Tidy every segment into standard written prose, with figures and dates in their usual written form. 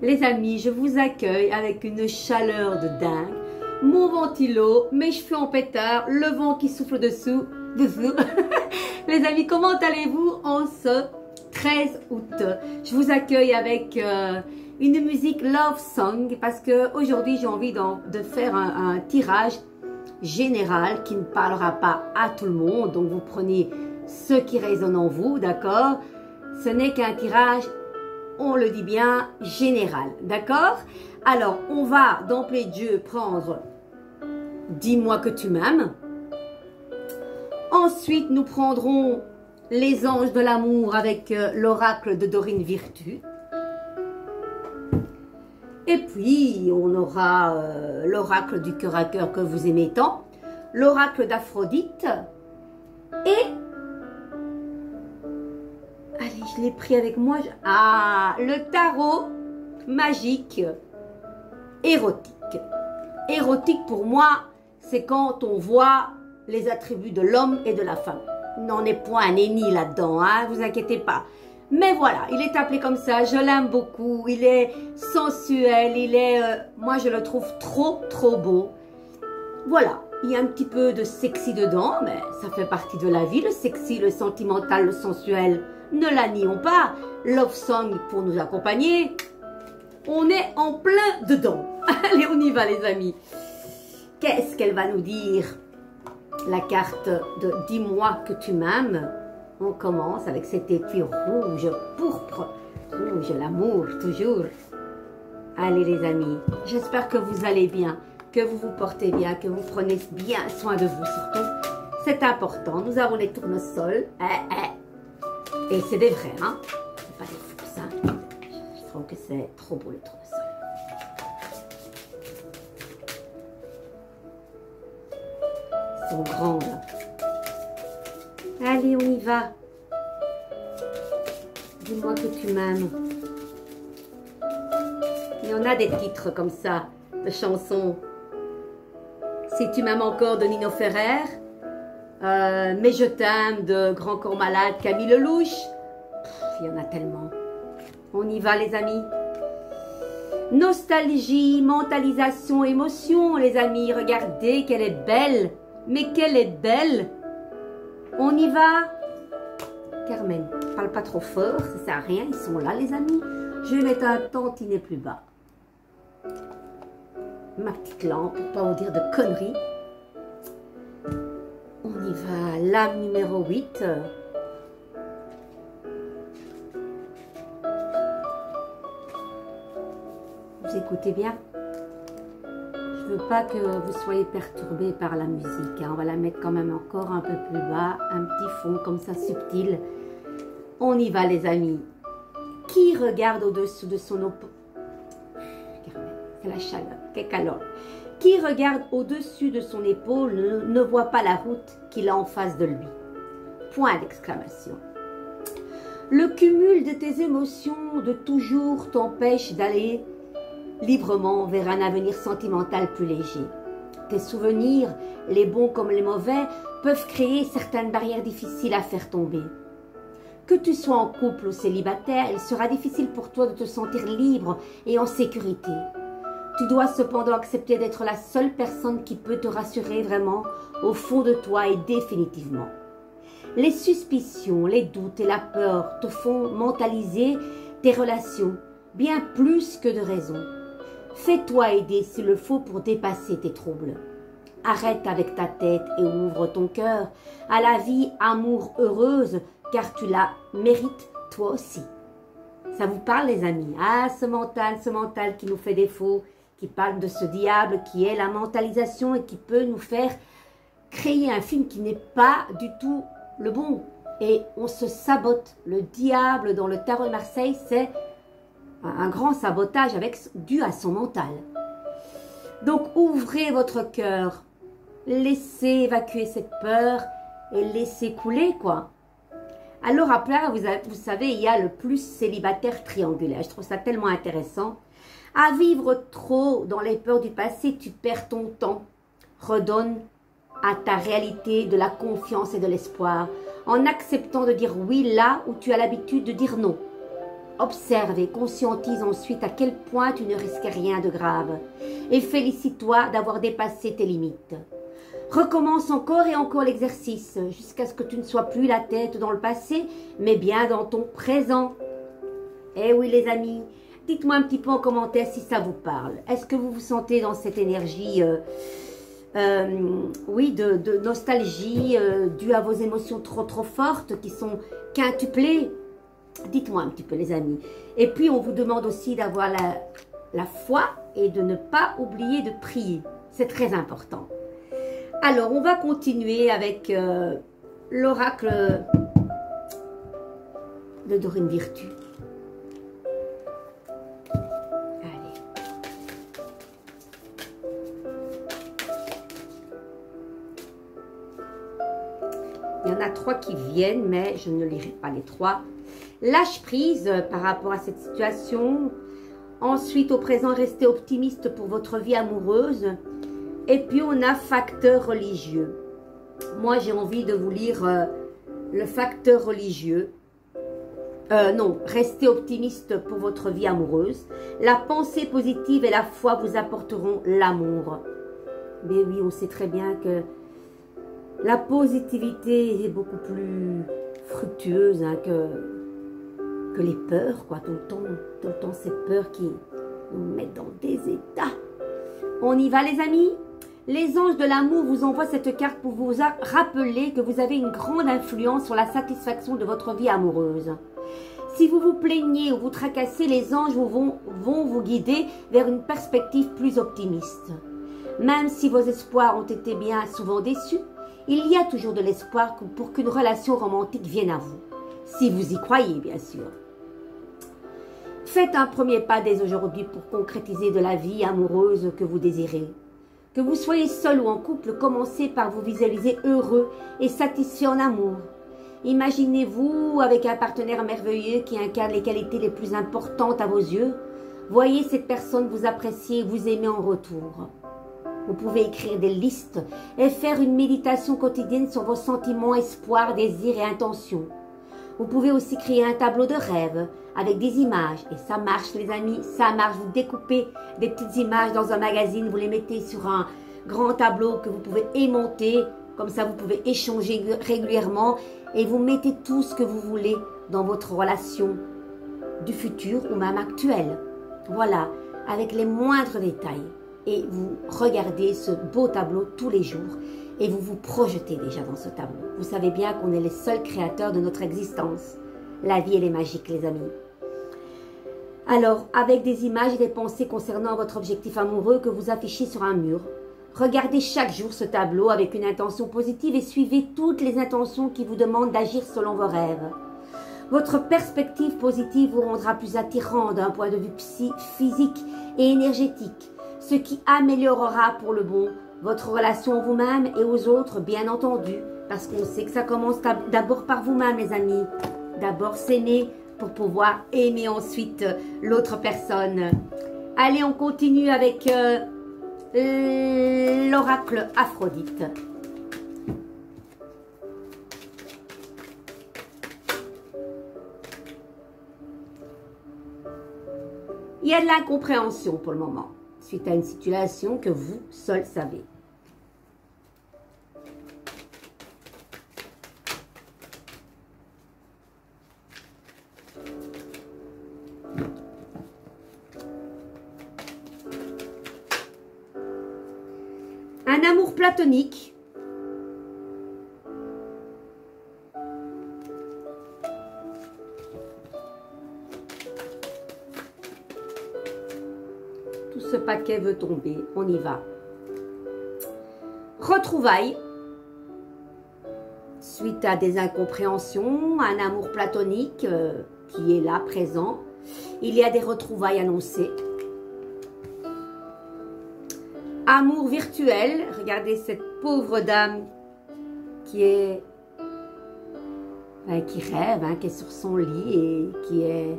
Les amis, je vous accueille avec une chaleur de dingue. Mon ventilo, mes cheveux en pétard, le vent qui souffle dessous. Les amis, comment allez-vous en ce 13 août? Je vous accueille avec une musique love song parce que aujourd'hui j'ai envie de faire un tirage général qui ne parlera pas à tout le monde. Donc vous prenez ce qui résonne en vous, d'accord? Ce n'est qu'un tirage, on le dit bien, général, d'accord? Alors, on va d'emblée de jeu prendre « Dis-moi que tu m'aimes ». Ensuite, nous prendrons les anges de l'amour avec l'oracle de Dorine Virtue. Et puis, on aura l'oracle du cœur à cœur que vous aimez tant, l'oracle d'Aphrodite et... Allez, je l'ai pris avec moi. Ah, le tarot magique érotique. Érotique pour moi, c'est quand on voit les attributs de l'homme et de la femme. N'en est point un ennemi là-dedans, hein, vous inquiétez pas. Mais voilà, il est appelé comme ça, je l'aime beaucoup, il est sensuel, il est... moi, je le trouve trop beau. Voilà, il y a un petit peu de sexy dedans, mais ça fait partie de la vie, le sexy, le sentimental, le sensuel. Ne la nions pas, love song pour nous accompagner. On est en plein dedans. Allez, on y va les amis. Qu'est-ce qu'elle va nous dire? La carte de « Dis-moi que tu m'aimes ». On commence avec cet étui rouge, pourpre, rouge, l'amour, toujours. Allez les amis, j'espère que vous allez bien, que vous vous portez bien, que vous prenez bien soin de vous surtout. C'est important, nous avons les tournesols. Et c'est des vrais, hein. C'est pas des faux, ça. Je trouve que c'est trop beau, le tournesol. Ils sont grandes. Allez, on y va. Dis-moi que tu m'aimes. Il y en a des titres comme ça, de chansons. Si tu m'aimes encore de Nino Ferrer. Mais je t'aime de Grand Corps Malade, Camille Lelouch. Il y en a tellement. On y va les amis. Nostalgie, mentalisation, émotion les amis. Regardez qu'elle est belle. Mais qu'elle est belle. On y va. Carmen, parle pas trop fort, ça sert à rien. Ils sont là les amis. Je vais mettre un tantinet plus bas. Ma petite lampe pour pas vous dire de conneries. On y va, lame numéro 8. Vous écoutez bien? Je ne veux pas que vous soyez perturbés par la musique. Hein. On va la mettre quand même encore un peu plus bas. Un petit fond comme ça subtil. On y va les amis. Qui regarde au-dessous de son épaule? C'est la chaleur, quelle calor. Qui regarde au-dessus de son épaule ne voit pas la route qu'il a en face de lui. Point d'exclamation. Le cumul de tes émotions de toujours t'empêche d'aller librement vers un avenir sentimental plus léger. Tes souvenirs, les bons comme les mauvais, peuvent créer certaines barrières difficiles à faire tomber. Que tu sois en couple ou célibataire, il sera difficile pour toi de te sentir libre et en sécurité. Tu dois cependant accepter d'être la seule personne qui peut te rassurer vraiment au fond de toi et définitivement. Les suspicions, les doutes et la peur te font mentaliser tes relations bien plus que de raison. Fais-toi aider s'il le faut pour dépasser tes troubles. Arrête avec ta tête et ouvre ton cœur à la vie amour heureuse car tu la mérites toi aussi. Ça vous parle les amis? Ah, ce mental qui nous fait défaut, qui parle de ce diable qui est la mentalisation et qui peut nous faire créer un film qui n'est pas du tout le bon. Et on se sabote. Le diable dans le tarot de Marseille, c'est un grand sabotage dû à son mental. Donc ouvrez votre cœur, laissez évacuer cette peur et laissez couler quoi. Alors après, vous savez, il y a le plus célibataire triangulaire. Je trouve ça tellement intéressant. À vivre trop dans les peurs du passé, tu perds ton temps. Redonne à ta réalité de la confiance et de l'espoir en acceptant de dire oui là où tu as l'habitude de dire non. Observe et conscientise ensuite à quel point tu ne risques rien de grave. Et félicite-toi d'avoir dépassé tes limites. Recommence encore et encore l'exercice jusqu'à ce que tu ne sois plus la tête dans le passé, mais bien dans ton présent. Eh oui les amis, dites-moi un petit peu en commentaire si ça vous parle. Est-ce que vous vous sentez dans cette énergie oui, de nostalgie due à vos émotions trop fortes qui sont quintuplées? Dites-moi un petit peu les amis. Et puis on vous demande aussi d'avoir la foi et de ne pas oublier de prier. C'est très important. Alors on va continuer avec l'oracle de Dorine Virtue. Allez. Il y en a 3 qui viennent, mais je ne lirai pas les 3. Lâche prise par rapport à cette situation. Ensuite, au présent, restez optimiste pour votre vie amoureuse. Et puis, on a facteur religieux. Moi, j'ai envie de vous lire le facteur religieux. Non, restez optimiste pour votre vie amoureuse. La pensée positive et la foi vous apporteront l'amour. Mais oui, on sait très bien que la positivité est beaucoup plus fructueuse hein, que les peurs, quoi. Tout le temps, ces peurs qui nous mettent dans des états. On y va, les amis? Les anges de l'amour vous envoient cette carte pour vous rappeler que vous avez une grande influence sur la satisfaction de votre vie amoureuse. Si vous vous plaignez ou vous tracassez, les anges vont vous guider vers une perspective plus optimiste. Même si vos espoirs ont été bien souvent déçus, il y a toujours de l'espoir pour qu'une relation romantique vienne à vous. Si vous y croyez, bien sûr. Faites un premier pas dès aujourd'hui pour concrétiser de la vie amoureuse que vous désirez. Que vous soyez seul ou en couple, commencez par vous visualiser heureux et satisfait en amour. Imaginez-vous avec un partenaire merveilleux qui incarne les qualités les plus importantes à vos yeux. Voyez cette personne vous apprécier et vous aimer en retour. Vous pouvez écrire des listes et faire une méditation quotidienne sur vos sentiments, espoirs, désirs et intentions. Vous pouvez aussi créer un tableau de rêve avec des images. Et ça marche les amis, ça marche. Vous découpez des petites images dans un magazine, vous les mettez sur un grand tableau que vous pouvez aimanter. Comme ça, vous pouvez échanger régulièrement et vous mettez tout ce que vous voulez dans votre relation du futur ou même actuelle. Voilà, avec les moindres détails. Et vous regardez ce beau tableau tous les jours et vous vous projetez déjà dans ce tableau. Vous savez bien qu'on est les seuls créateurs de notre existence. La vie, elle est magique, les amis. Alors, avec des images et des pensées concernant votre objectif amoureux que vous affichez sur un mur, regardez chaque jour ce tableau avec une intention positive et suivez toutes les intentions qui vous demandent d'agir selon vos rêves. Votre perspective positive vous rendra plus attirant d'un point de vue physique et énergétique, ce qui améliorera pour le bon votre relation à vous-même et aux autres, bien entendu, parce qu'on sait que ça commence d'abord par vous-même, les amis. D'abord s'aimer pour pouvoir aimer ensuite l'autre personne. Allez, on continue avec l'oracle Aphrodite. Il y a de l'incompréhension pour le moment, suite à une situation que vous seul savez. Un amour platonique. Tout ce paquet veut tomber, on y va. Retrouvailles. Suite à des incompréhensions, un amour platonique qui est là, présent. Il y a des retrouvailles annoncées. Amour virtuel, regardez cette pauvre dame qui rêve, hein, qui est sur son lit et qui est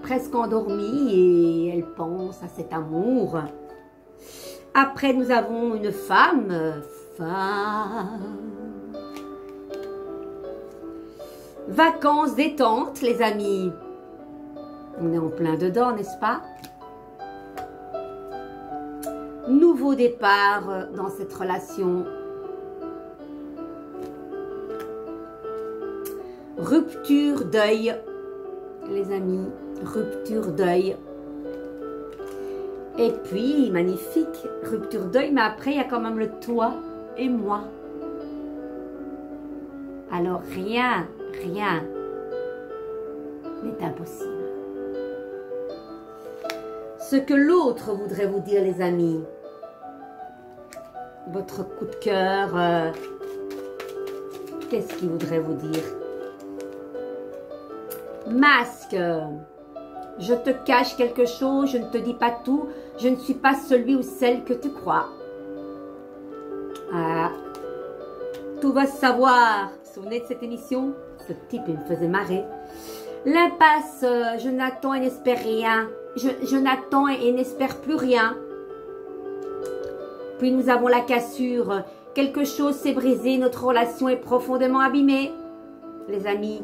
presque endormie et elle pense à cet amour. Après, nous avons une femme. Vacances, détente, les amis. On est en plein dedans, n'est-ce pas? Nouveau départ dans cette relation. Rupture, deuil, les amis. Rupture, deuil. Et puis, magnifique, rupture, deuil, mais après, il y a quand même le toi et moi. Alors, rien n'est impossible. Ce que l'autre voudrait vous dire, les amis, votre coup de cœur, qu'est-ce qu'il voudrait vous dire? Masque, je te cache quelque chose, je ne te dis pas tout, je ne suis pas celui ou celle que tu crois. Ah, tout va se savoir. Vous vous souvenez de cette émission? Ce type, il me faisait marrer. L'impasse, je n'attends et n'espère rien. Je n'attends et n'espère plus rien. Puis nous avons la cassure. Quelque chose s'est brisé, notre relation est profondément abîmée. Les amis,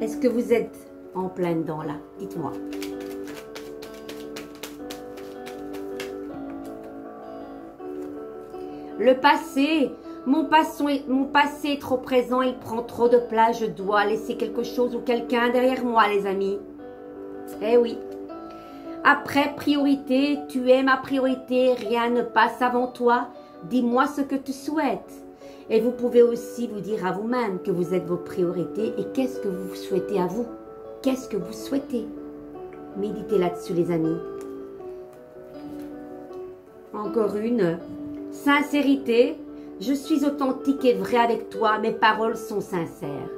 est-ce que vous êtes en plein dedans là? Dites-moi. Le passé, mon passé est trop présent, il prend trop de place, je dois laisser quelque chose ou quelqu'un derrière moi, les amis. Eh oui. Après, priorité, tu es ma priorité, rien ne passe avant toi. Dis-moi ce que tu souhaites. Et vous pouvez aussi vous dire à vous-même que vous êtes vos priorités et qu'est-ce que vous souhaitez à vous. Qu'est-ce que vous souhaitez? Méditez là-dessus, les amis. Encore une. Sincérité. Je suis authentique et vrai avec toi. Mes paroles sont sincères.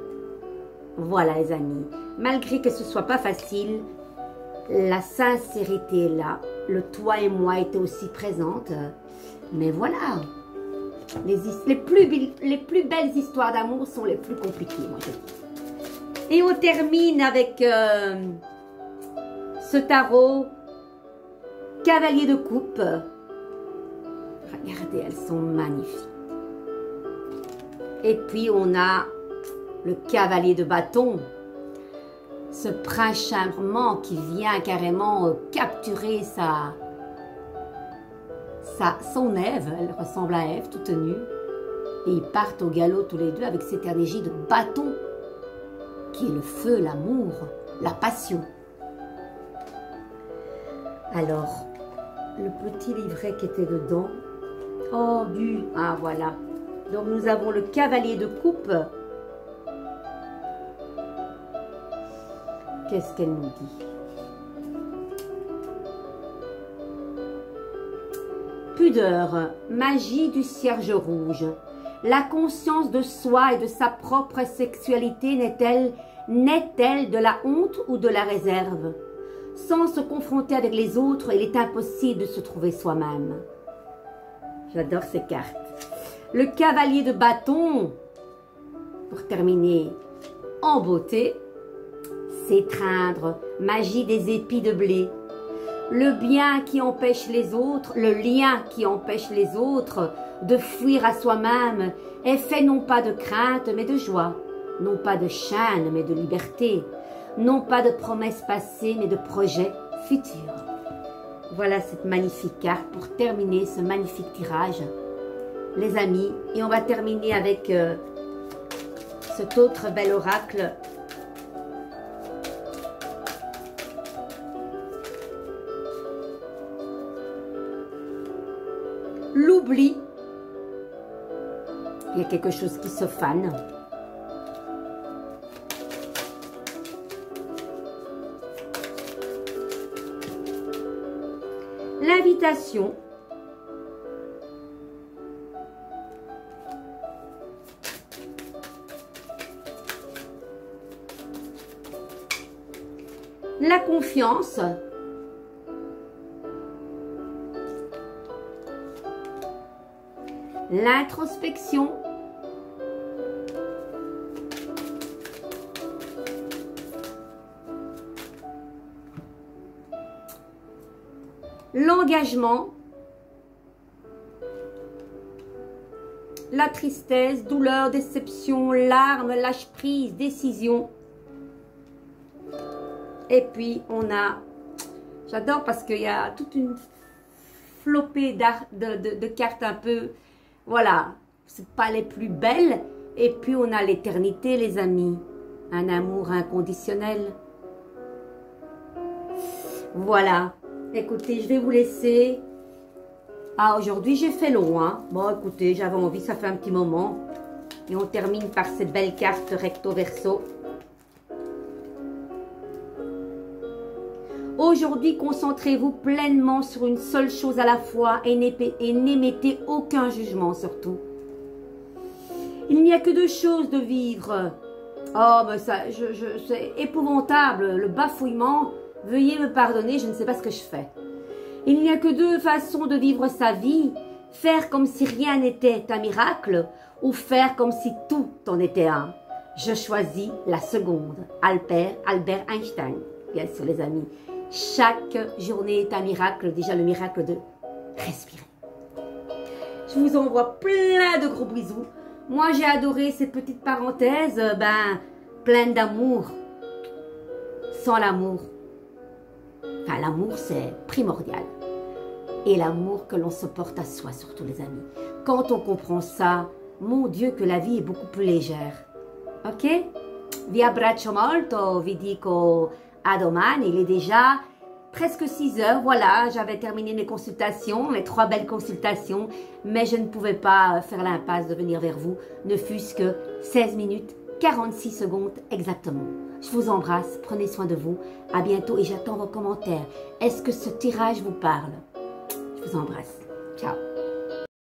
Voilà, les amis. Malgré que ce ne soit pas facile, la sincérité est là. Le toi et moi étaient aussi présentes. Mais voilà. Les plus belles histoires d'amour sont les plus compliquées, moi je dis. Et on termine avec ce tarot cavalier de coupe. Regardez, elles sont magnifiques. Et puis on a le cavalier de bâton. Ce prince charmant qui vient carrément capturer son Ève. Elle ressemble à Ève toute nue. Et ils partent au galop tous les deux avec cette énergie de bâton qui est le feu, l'amour, la passion. Alors, le petit livret qui était dedans. Oh, ah voilà. Donc nous avons le cavalier de coupe. Qu'est-ce qu'elle nous dit? Pudeur, magie du cierge rouge. La conscience de soi et de sa propre sexualité naît-elle de la honte ou de la réserve? Sans se confronter avec les autres, il est impossible de se trouver soi-même. J'adore ces cartes. Le cavalier de bâton, pour terminer en beauté, s'étreindre, magie des épis de blé. Le bien qui empêche les autres, le lien qui empêche les autres de fuir à soi-même est fait non pas de crainte mais de joie, non pas de chaîne mais de liberté, non pas de promesses passées mais de projets futurs. Voilà cette magnifique carte pour terminer ce magnifique tirage, les amis. Et on va terminer avec cet autre bel oracle. L'oubli. Il y a quelque chose qui se fane. L'invitation. La confiance. L'introspection. L'engagement. la tristesse, douleur, déception, larmes, lâche-prise, décision. Et puis, on a, j'adore parce qu'il y a toute une flopée de cartes un peu, voilà, c'est pas les plus belles. Et puis, on a l'éternité, les amis. Un amour inconditionnel. Voilà. Écoutez, je vais vous laisser. Ah, aujourd'hui, j'ai fait long, hein. Bon, écoutez, j'avais envie, ça fait un petit moment. Et on termine par ces belles cartes recto-verso. Aujourd'hui, concentrez-vous pleinement sur une seule chose à la fois et n'émettez aucun jugement surtout. Il n'y a que deux choses de vivre. Oh, mais ça, c'est épouvantable, le bafouillement. Veuillez me pardonner, je ne sais pas ce que je fais. Il n'y a que deux façons de vivre sa vie. Faire comme si rien n'était un miracle ou faire comme si tout en était un. Je choisis la seconde. Albert Einstein, bien sûr les amis. Chaque journée est un miracle, déjà le miracle de respirer. Je vous envoie plein de gros bisous. Moi j'ai adoré ces petites parenthèses, pleines d'amour. Sans l'amour, enfin l'amour c'est primordial. Et l'amour que l'on se porte à soi surtout les amis. Quand on comprend ça, mon Dieu que la vie est beaucoup plus légère. Ok? Vi abbraccio molto, vi dico a domani, il est déjà presque 6 heures, voilà, j'avais terminé mes consultations, mes 3 belles consultations, mais je ne pouvais pas faire l'impasse de venir vers vous, ne fût-ce que 16 minutes, 46 secondes exactement. Je vous embrasse, prenez soin de vous, à bientôt et j'attends vos commentaires. Est-ce que ce tirage vous parle? Je vous embrasse.